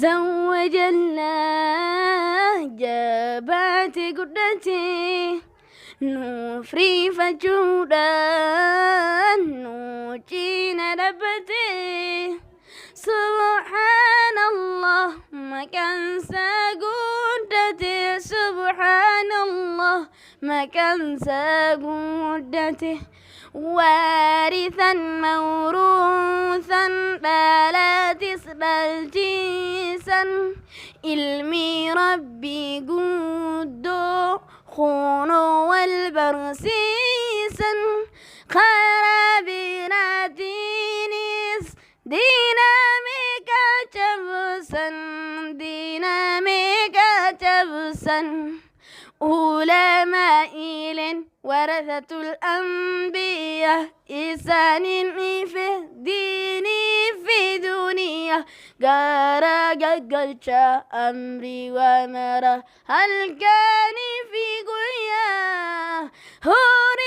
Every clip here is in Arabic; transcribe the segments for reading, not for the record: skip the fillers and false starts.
عزا وجلا جابت قدتي نفري فجودا نوجينا ربتي سبحان الله ما كان ساقودتي سبحان الله ما كان ساقودتي وارثا موروثا لا تسبل جيسا علمي ربي قدو خونو والبرسيسا خرابنا دينيس ديناميكا جبسا ديناميكا جبسا علماء ورثة الأنبياء إنسان في ديني في دنيا قارا قلشا أمري ومرا هل كان في قويا هور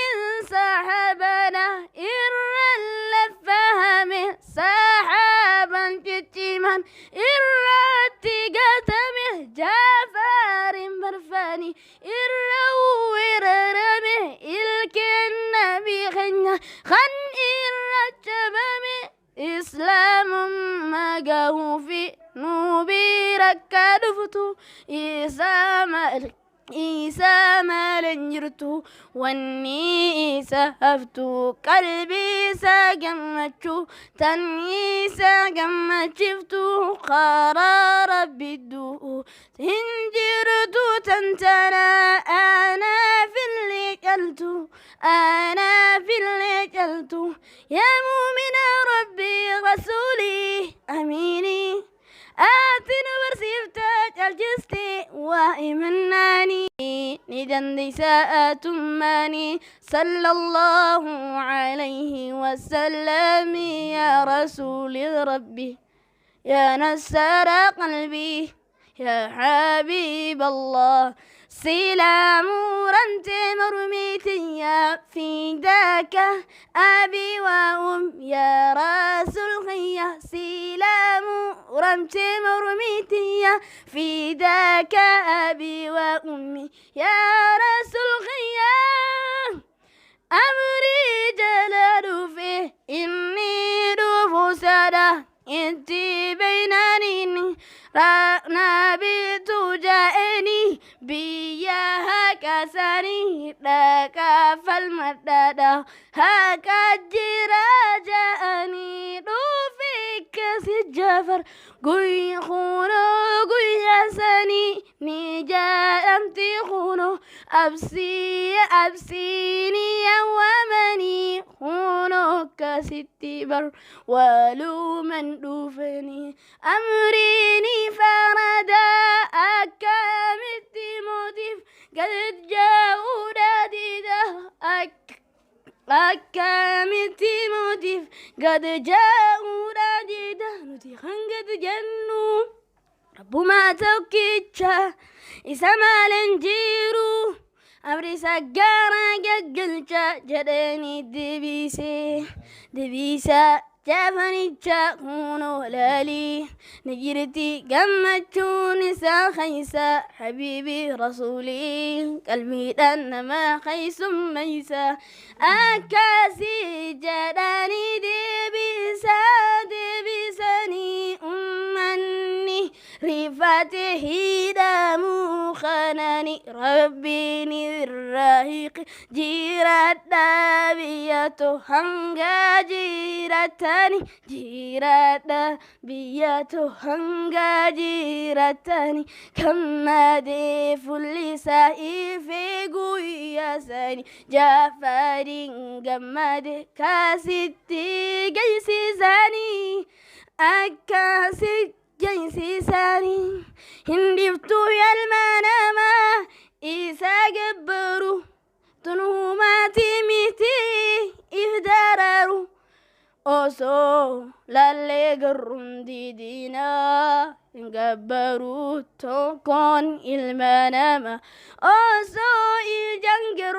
صاحبنا إرى لفهم صاحبا تتيمان إرى تقاتمه جافار برفاني إرى وررمه إلكن بخنة خن إرى جبمه إسلام ما قهو في نوبي ركادفتو إيسا مالن جرتو واني سهفتو قلبي ساقمتشو تني ساقمتشفتو قرار بدو تنجرتو تنتنا أنا في اللي قلتو أنا في اللي قلتو يا مؤمن ربي رسولي أميني آتنا برسيفتك الجستي وإمناني ندن ساءة ماني صلى الله عليه وسلم يا رسول ربي يا نسر قلبي يا حبيب الله سلام رنت مرميتي يا في ذاك أبي وأم يا راس الخيا سلام رنت مرميتي يا في ذاك أبي وأمي يا راس الخيا أمري جلال فيه إني دوف سادة إنتي بيناني نبيت جائني بياها كساني لك فالمدد هكا جرا جاءني روفيك سجافر قوي خونو قوي يساني نجا أمتي خونو أبسيني يومني خونو كستي بر ولو من دوفني أمريني فردا أكامت موتيف قد جاءوا داديدا أكامت موتيف قد جاءوا داديدا نتيخن قد جنوا ربو ما توكيتشا إسما لنجيرو أمري سجارة قلشا جدني دبيسا جافني تشاكونو لالي نجرتي قمتشو نسا خيسا حبيبي رسولي قلبي ما خيس ميسا أكاسي جداني دبيساني أمني رفاته دامو خناني ربيني الرهيق جيرات دابياتو هنگا جيراتاني جيرات بياتو هنگا جيراتاني كما دي فلسائي في قويا ساني جافارين كما دي كاسيتي جيسي ساني أكاسي جيسي ساني هندفتو يا المنامة إيسا قبرو تنوماتي ميتي إهدارارو أوسو لالي قرون دينا قبرو توكون المنامة أوسو إلجنجر